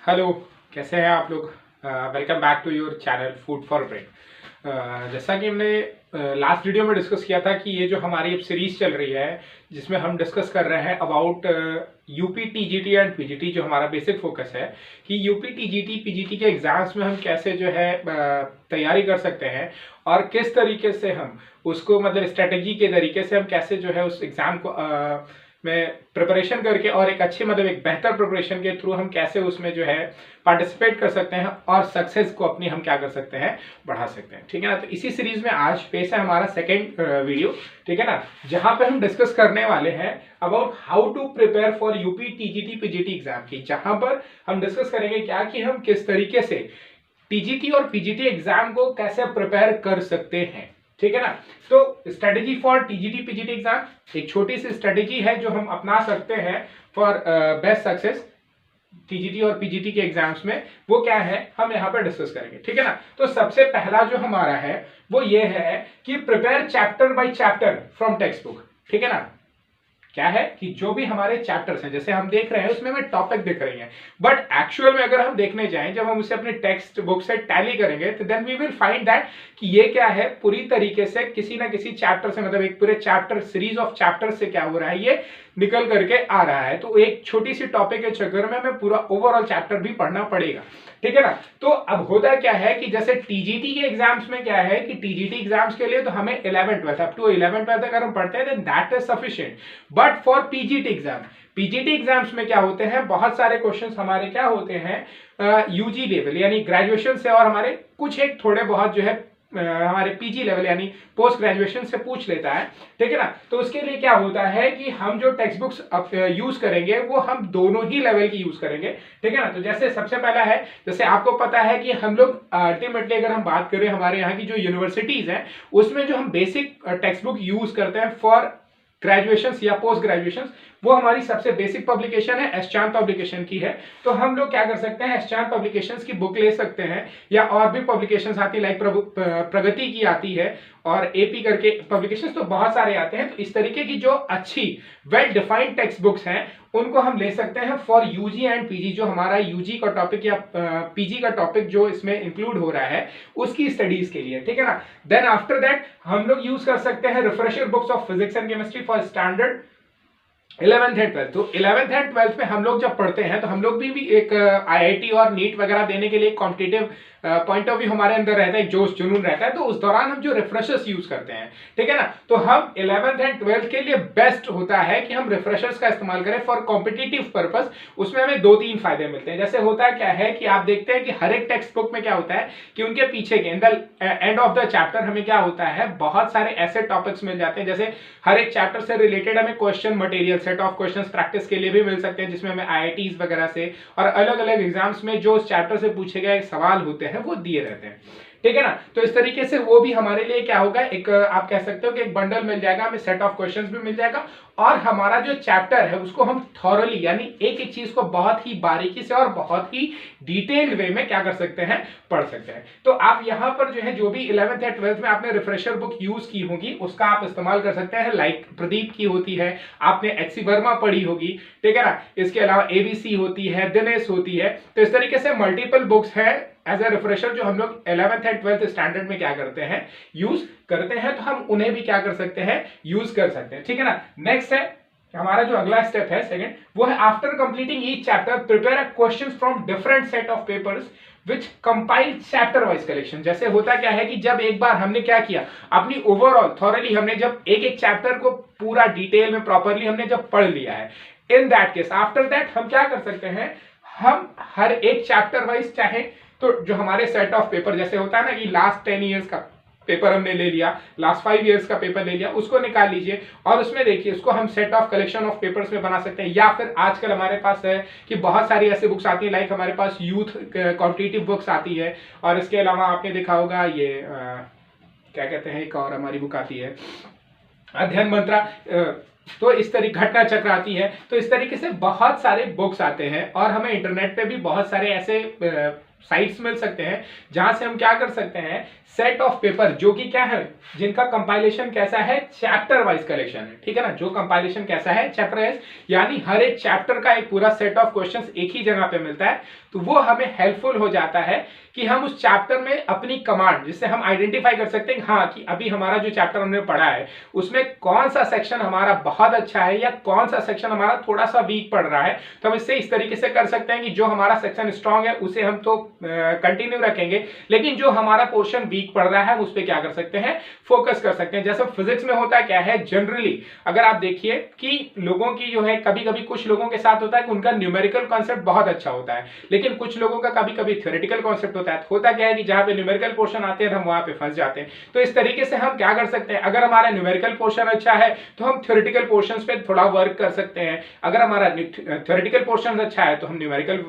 Hello, कैसे हैं आप लोग। Welcome back to your channel food for brain. जैसा कि हमने लास्ट वीडियो में डिस्कस किया था कि ये जो हमारी अब सीरीज चल रही है जिसमें हम डिस्कस कर रहे हैं about UP TGT and PGT, जो हमारा बेसिक फोकस है कि यूपी टीजीटी पीजीटी के एग्जाम्स में हम कैसे जो है तैयारी कर सकते हैं और किस तरीके से हम उसको मतलब स्ट्रेटेजी के तरीके से हम कैसे जो है उस एग्जाम को में प्रिपरेशन करके और एक अच्छे मतलब एक बेहतर प्रिपरेशन के थ्रू हम कैसे उसमें जो है पार्टिसिपेट कर सकते हैं और सक्सेस को अपनी हम क्या कर सकते हैं, बढ़ा सकते हैं। ठीक है ना। तो इसी सीरीज में आज पेश है हमारा सेकंड वीडियो, ठीक है ना, जहां पे हम डिस्कस करने वाले हैं about how to prepare for UP TGT PGT exam की, जहां पर हम डिस्कस करेंगे क्या कि हम किस तरीके से टीजीटी और पीजीटी एग्जाम को कैसे प्रिपेयर कर सकते हैं। ठीक है ना। तो strategy for TGT PGT exam एक छोटी सी स्ट्रेटेजी है जो हम अपना सकते हैं फॉर बेस्ट सक्सेस टीजीटी और पीजीटी के एग्जाम्स में। वो क्या है हम यहाँ पर डिस्कस करेंगे। ठीक है ना। तो सबसे पहला जो हमारा है वो ये है कि prepare chapter by chapter from text book. ठीक है ना। क्या है कि जो भी हमारे चैप्टर्स हैं जैसे हम देख रहे हैं उसमें हमें टॉपिक दिख रही है, बट एक्चुअल में अगर हम देखने जाएं जब हम उसे अपने टेक्स्ट बुक से टैली करेंगे तो then we will find that कि ये क्या है पूरी तरीके से किसी ना किसी चैप्टर से मतलब एक पूरे चैप्टर सीरीज ऑफ चैप्टर से क्या हो रहा है ये निकल करके आ रहा है। तो एक छोटी सी टॉपिक के चक्कर में हमें पूरा ओवरऑल चैप्टर भी पढ़ना पड़ेगा। ठीक है ना। तो अब होता क्या है कि जैसे टीजीटी के एग्जाम्स में क्या है कि टीजीटी एग्जाम्स के लिए तो हमें 11 12 अप टू 11 12 अगर हम पढ़ते हैं then that is sufficient, but for PGT exams में क्या होते हैं बहुत सारे क्वेश्चंस हमारे क्या होते हैं यूजी लेवल यानी ग्रेजुएशन से और हमारे कुछ एक थोड़े बहुत जो है हमारे पीजी लेवल यानी पोस्ट ग्रेजुएशन से पूछ लेता है। ठीक है ना। तो उसके लिए क्या होता है कि हम जो टेक्स्ट बुक्स यूज करेंगे वो हम दोनों ही लेवल की यूज करेंगे। ठीक है ना। तो जैसे सबसे पहला है जैसे आपको पता है कि हम लोग अल्टीमेटली अगर हम बात करें हमारे यहाँ की जो यूनिवर्सिटीज हैं उसमें जो हम बेसिक टेक्स्ट बुक यूज करते हैं फॉर ग्रेजुएशन या पोस्ट ग्रेजुएशन वो हमारी सबसे बेसिक पब्लिकेशन है एस चांद पब्लिकेशन की है। तो हम लोग क्या कर सकते हैं एस चांद पब्लिकेशंस की बुक ले सकते हैं या और भी पब्लिकेशंस आती है लाइक प्रगति की आती है और एपी करके पब्लिकेशंस तो बहुत सारे आते हैं। तो इस तरीके की जो अच्छी वेल डिफाइंड टेक्स्ट बुक्स हैं उनको हम ले सकते हैं फॉर यूजी एंड पीजी, जो हमारा यूजी का टॉपिक या पीजी का टॉपिक जो इसमें इंक्लूड हो रहा है उसकी स्टडीज के लिए। ठीक है ना। देन आफ्टर दैट हम लोग यूज कर सकते हैं refresher books of physics and chemistry for standard 11th and 12th। तो 11th एंड 12th में हम लोग जब पढ़ते हैं तो हम लोग भी एक आईआईटी और नीट वगैरह देने के लिए कॉम्पिटिटिव पॉइंट ऑफ व्यू हमारे अंदर रहता है, जोश जुनून रहता है। तो उस दौरान हम जो रिफ्रेशर्स यूज करते हैं, ठीक है ना, तो हम 11th एंड 12th के लिए बेस्ट होता है कि हम रिफ्रेशर्स का इस्तेमाल करें फॉर कॉम्पिटिटिव पर्पस। उसमें हमें 2-3 फायदे मिलते हैं। जैसे होता है क्या है कि आप देखते हैं कि हर एक टेक्स्ट बुक में क्या होता है कि उनके पीछे के एंड ऑफ द चैप्टर हमें क्या होता है बहुत सारे ऐसे टॉपिक्स मिल जाते हैं। जैसे हर एक चैप्टर से रिलेटेड हमें question material set of questions practice के लिए भी मिल सकते हैं, जिसमें हमें आईआईटीज वगैरह से और अलग अलग एग्जाम्स में जो उस चैप्टर से पूछे गए सवाल होते हैं वो दिए रहते हैं। ठीक है ना। तो इस तरीके से वो भी हमारे लिए क्या होगा एक आप कह सकते हो कि एक बंडल मिल जाएगा, हमें सेट ऑफ क्वेश्चंस भी मिल जाएगा और हमारा जो चैप्टर है उसको हम थॉरली यानी एक एक चीज को बहुत ही बारीकी से और बहुत ही डिटेल्ड वे में क्या कर सकते हैं, पढ़ सकते हैं। तो आप यहाँ पर जो है जो भी 11th या 12th में आपने रिफ्रेशर बुक यूज की होगी उसका आप इस्तेमाल कर सकते हैं। लाइक प्रदीप की होती है, आपने एचसी वर्मा पढ़ी होगी, ठीक है ना। इसके अलावा एबीसी होती है, दिनेश होती है। तो इस तरीके से मल्टीपल बुक्स है एज ए रिफ्रेशर जो हम लोग 11th एंड 12th स्टैंडर्ड में क्या करते हैं, यूज करते हैं। तो हम उन्हें भी क्या कर सकते हैं, यूज कर सकते हैं। ठीक है ना। नेक्स्ट है हमारा जो अगला स्टेप है सेकंड, वो है after completing each chapter prepare questions from different set of papers which compile chapter wise collection. जैसे होता क्या है कि जब एक बार हमने क्या किया अपनी ओवरऑल थॉरली हमने जब एक एक चैप्टर को पूरा डिटेल में प्रॉपरली हमने जब पढ़ लिया है, in that case after that हम क्या कर सकते हैं, हम हर एक चैप्टर वाइज चाहे तो जो हमारे सेट ऑफ पेपर जैसे होता है ना कि लास्ट 10 ईयर्स का पेपर हमने ले लिया, लास्ट 5 ईयर्स का पेपर ले लिया, उसको निकाल लीजिए और उसमें देखिए उसको हम set of collection of papers में बना सकते हैं। या फिर आजकल हमारे पास है कि बहुत सारी ऐसी बुक्स आती है लाइक हमारे पास यूथ कॉम्पिटिटिव बुक्स आती है और इसके अलावा आपने देखा होगा ये क्या कहते हैं एक और हमारी बुक आती है अध्ययन मंत्रा, तो इस तरीके घटना चक्र आती है। तो इस तरीके से बहुत सारे बुक्स आते हैं और हमें इंटरनेट पे भी बहुत सारे ऐसे साइट्स मिल सकते हैं जहां से हम क्या कर सकते हैं, सेट ऑफ पेपर जो कि क्या है, जिनका कंपाइलेशन कैसा है, चैप्टर वाइज कलेक्शन है, ठीक है ना, जो कंपाइलेशन कैसा है, चैप्टर वाइज, यानी हर एक चैप्टर का एक पूरा सेट ऑफ क्वेश्चंस एक ही जगह पे मिलता है। तो वो हमें हेल्पफुल हो जाता है कि हम उस चैप्टर में अपनी कमांड, जिससे हम आइडेंटिफाई कर सकते हैं हाँ कि अभी हमारा जो चैप्टर हमने पढ़ा है उसमें कौन सा सेक्शन हमारा बहुत अच्छा है या कौन सा सेक्शन हमारा थोड़ा सा वीक पड़ रहा है। तो हम इससे इस तरीके से कर सकते हैं कि जो हमारा सेक्शन स्ट्रांग है उसे हम तो कंटिन्यू रखेंगे, लेकिन जो हमारा पोर्शन वीक पड़ रहा है हम उस पर क्या कर सकते हैं, फोकस कर सकते हैं। जैसे फिजिक्स में होता क्या है, जनरली अगर आप देखिए कि लोगों की जो है, कभी कभी कुछ लोगों के साथ होता है कि उनका न्यूमेरिकल कॉन्सेप्ट बहुत अच्छा होता है, लेकिन कुछ लोगों का कभी कभी थ्योरेटिकल कॉन्सेप्ट होता है। होता क्या है कि जहां पे न्यूमेरिकल पोर्शन आते हैं हम वहां पे फंस जाते हैं। तो इस तरीके से हम क्या कर सकते हैं, अगर हमारा न्यूमेरिकल पोर्शन अच्छा है तो हम थ्योरेटिकल पोर्शंस पे थोड़ा वर्क कर सकते हैं, अगर हमारा थ्योरेटिकल पोर्शन अच्छा है तो हम न्यूमेरिकल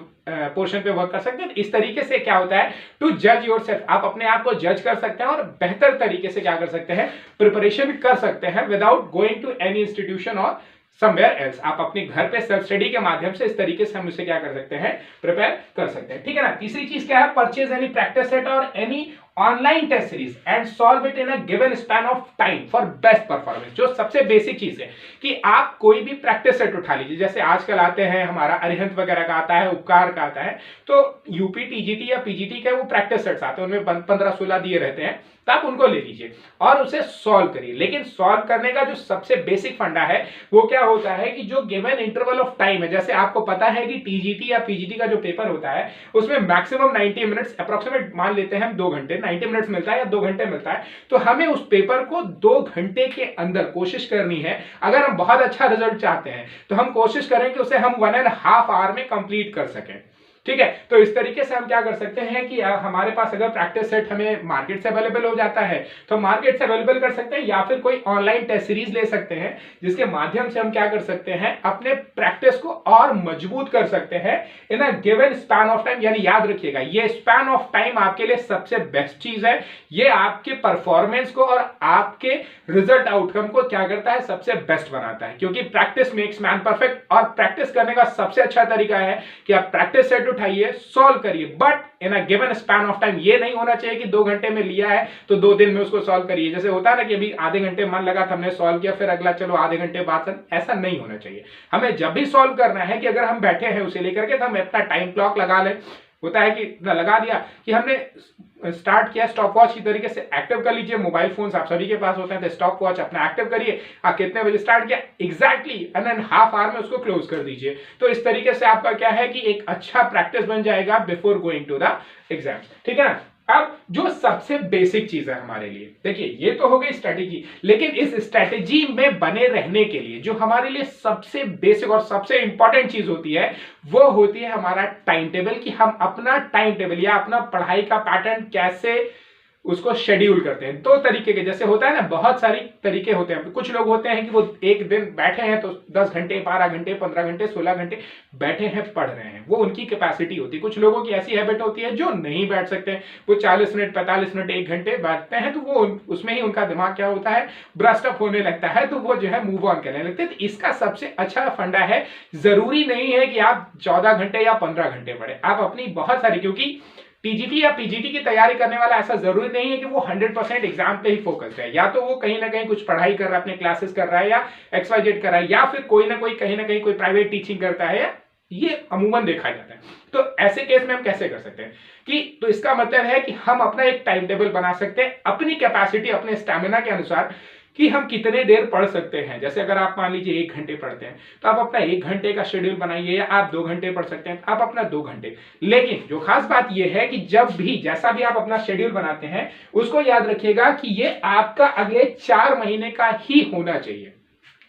पोर्शन पे वर्क कर सकते हैं। इस तरीके से क्या होता है, टू जज योरसेल्फ, आप अपने आप को जज कर सकते हैं और बेहतर तरीके से क्या कर सकते हैं, प्रिपरेशन कर सकते हैं without going to any institution और समवेयर एल्स। आप अपने घर पे सेल्फ स्टडी के माध्यम से इस तरीके से हम इसे क्या कर सकते हैं, प्रिपेयर कर सकते हैं, ठीक है ना। तीसरी चीज क्या है, परचेज एनी प्रैक्टिस सेट और any online test series and solve it in a given span of time for best performance. जो सबसे बेसिक चीज है कि आप कोई भी प्रैक्टिस सेट उठा लीजिए, जैसे आजकल आते हैं हमारा अरिहंत वगैरह का आता है, उपकार का आता है, तो यूपी टीजीटी या पीजीटी के वो प्रैक्टिस सेट्स आते हैं, उनमें 15-16 दिए रहते हैं, तो आप उनको ले लीजिए और उसे सॉल्व करिए। लेकिन सॉल्व करने का जो सबसे बेसिक फंडा है वो क्या होता है कि जो गिवन इंटरवल ऑफ टाइम है, जैसे आपको पता है कि टीजीटी या पीजीटी का जो पेपर होता है उसमें मैक्सिमम 90 मिनट्स अप्रोक्सीमेट मान लेते हैं हम, 2 घंटे 90 मिनट्स मिलता है या 2 घंटे मिलता है, तो हमें उस पेपर को 2 घंटे के अंदर कोशिश करनी है। अगर हम बहुत अच्छा रिजल्ट चाहते हैं तो हम कोशिश करें कि उसे हम 1.5 आवर में कंप्लीट कर सकें, ठीक है। तो इस तरीके से हम क्या कर सकते हैं कि हमारे पास अगर प्रैक्टिस सेट हमें मार्केट से अवेलेबल हो जाता है तो मार्केट से अवेलेबल कर सकते हैं, या फिर कोई ऑनलाइन टेस्ट सीरीज ले सकते हैं जिसके माध्यम से हम क्या कर सकते हैं, अपने प्रैक्टिस को और मजबूत कर सकते हैं in a given span of time. यानी याद रखिएगा ये स्पैन ऑफ टाइम आपके लिए सबसे बेस्ट चीज है, ये आपके परफॉर्मेंस को और आपके रिजल्ट आउटकम को क्या करता है, सबसे बेस्ट बनाता है, क्योंकि प्रैक्टिस मेक्स मैन परफेक्ट। और प्रैक्टिस करने का सबसे अच्छा तरीका है कि आप प्रैक्टिस सेट उठाइए, सॉल्व करिए, but in a given span of time. ये नहीं होना चाहिए कि 2 घंटे में लिया है तो 2 दिन में उसको सॉल्व करिए। जैसे होता है ना कि अभी आधे घंटे मन लगा था, हमने सॉल्व किया, फिर अगला चलो आधे घंटे बाद, ऐसा नहीं होना चाहिए। हमें जब भी सॉल्व करना है कि अगर हम बैठे हैं उसे लेकर के, तो हम अपना टाइम क्लॉक लगा लें। होता है कि लगा दिया कि हमने स्टार्ट किया, स्टॉप वॉच की तरीके से एक्टिव कर लीजिए। मोबाइल फोन्स आप सभी के पास होते हैं, तो स्टॉप वॉच अपना एक्टिव करिए, आप कितने बजे स्टार्ट किया एग्जैक्टली 1.5 आवर में उसको क्लोज कर दीजिए। तो इस तरीके से आपका क्या है कि एक अच्छा प्रैक्टिस बन जाएगा before going to the exam, ठीक है ना। अब जो सबसे बेसिक चीज है हमारे लिए, देखिए ये तो हो गई स्ट्रेटेजी, लेकिन इस स्ट्रेटेजी में बने रहने के लिए जो हमारे लिए सबसे बेसिक और सबसे इंपॉर्टेंट चीज होती है वो होती है हमारा टाइम टेबल, कि हम अपना टाइम टेबल या अपना पढ़ाई का पैटर्न कैसे उसको शेड्यूल करते हैं। 2 तरीके के, जैसे होता है ना, बहुत सारी तरीके होते हैं। कुछ लोग होते हैं कि वो एक दिन बैठे हैं तो 10 घंटे 12 घंटे 15 घंटे 16 घंटे बैठे हैं पढ़ रहे हैं, वो उनकी कैपेसिटी होती है। कुछ लोगों की ऐसी हैबिट होती है जो नहीं बैठ सकते, वो 40 मिनट 45 मिनट 1 घंटे बैठते हैं, तो वो उसमें ही उनका दिमाग क्या होता है, ब्रस्ट अप होने लगता है, तो वो जो है मूव ऑन करने लगते हैं। तो इसका सबसे अच्छा फंडा है, जरूरी नहीं है कि आप 14 घंटे या 15 घंटे पढ़े, आप अपनी बहुत सारी, क्योंकि टीजीटी या पीजीटी की तैयारी करने वाला ऐसा जरूरी नहीं है कि वो 100% एग्जाम पे ही फोकस्ड है, या तो वो कहीं ना कहीं कुछ पढ़ाई कर रहा है, अपने क्लासेस कर रहा है, या XYZ कर रहा है, या फिर कोई ना कोई कहीं ना कहीं कोई प्राइवेट टीचिंग करता है, ये अमूमन देखा जाता है। तो ऐसे केस में हम कैसे कर सकते हैं कि, तो इसका मतलब है कि हम अपना एक टाइम टेबल बना सकते हैं अपनी कैपेसिटी, अपने स्टैमिना के अनुसार कि हम कितने देर पढ़ सकते हैं। जैसे अगर आप मान लीजिए 1 घंटे पढ़ते हैं तो आप अपना 1 घंटे का शेड्यूल बनाइए, या आप 2 घंटे पढ़ सकते हैं आप अपना 2 घंटे। लेकिन जो खास बात यह है कि जब भी जैसा भी आप अपना शेड्यूल बनाते हैं उसको याद रखिएगा कि ये आपका अगले 4 महीने का ही होना चाहिए,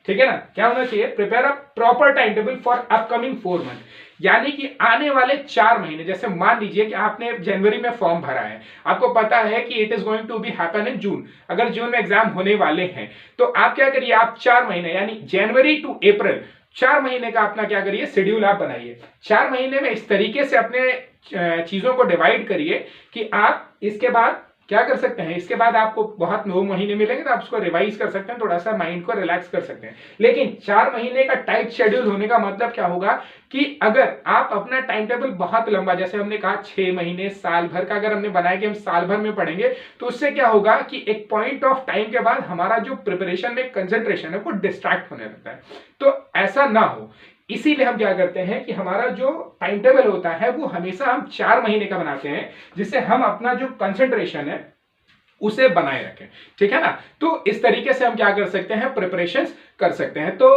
ठीक है ना। क्या होना चाहिए, prepare a proper time table for upcoming 4 month, यानी कि आने वाले 4 महीने। जैसे मान लीजिए कि आपने जनवरी में फॉर्म भरा है, आपको पता है कि it is going to be happen in June, अगर जून में एग्जाम होने वाले हैं तो आप क्या करिए, आप 4 महीने यानी जनवरी टू अप्रैल 4 महीने का अपना क्या करिए, शेड्यूल आप बनाइए। 4 महीने में इस तरीके से अपने चीजों को डिवाइड करिए कि आप इसके बाद क्या कर सकते हैं, इसके बाद आपको बहुत 9 महीने मिलेंगे तो आप उसको रिवाइज कर सकते हैं, थोड़ा सा माइंड को रिलैक्स कर सकते हैं। लेकिन 4 महीने का टाइट शेड्यूल होने का मतलब क्या होगा कि अगर आप अपना टाइम टेबल बहुत लंबा, जैसे हमने कहा 6 महीने साल भर का अगर हमने बनाया कि हम साल भर में पढ़ेंगे, तो उससे क्या होगा कि एक पॉइंट ऑफ टाइम के बाद हमारा जो प्रिपरेशन में कंसंट्रेशन है वो डिस्ट्रैक्ट होने लगता है। तो ऐसा ना हो, इसीलिए हम क्या करते हैं कि हमारा जो टाइम टेबल होता है वो हमेशा हम 4 महीने का बनाते हैं, जिससे हम अपना जो कंसंट्रेशन है उसे बनाए रखें। ठीक है ना। तो इस तरीके से हम क्या कर सकते हैं, प्रिपरेशन कर सकते हैं। तो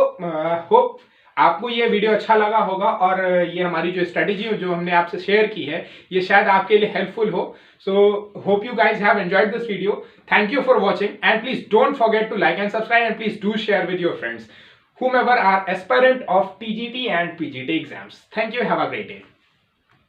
होप आपको ये वीडियो अच्छा लगा होगा और ये हमारी जो स्ट्रेटेजी जो हमने आपसे शेयर की है ये शायद आपके लिए हेल्पफुल हो। So hope you guys have enjoyed this video. Thank you for watching and please don't forget to like and subscribe and please do share with your friends whomever are aspirant of TGT and PGT exams. Thank you. Have a great day.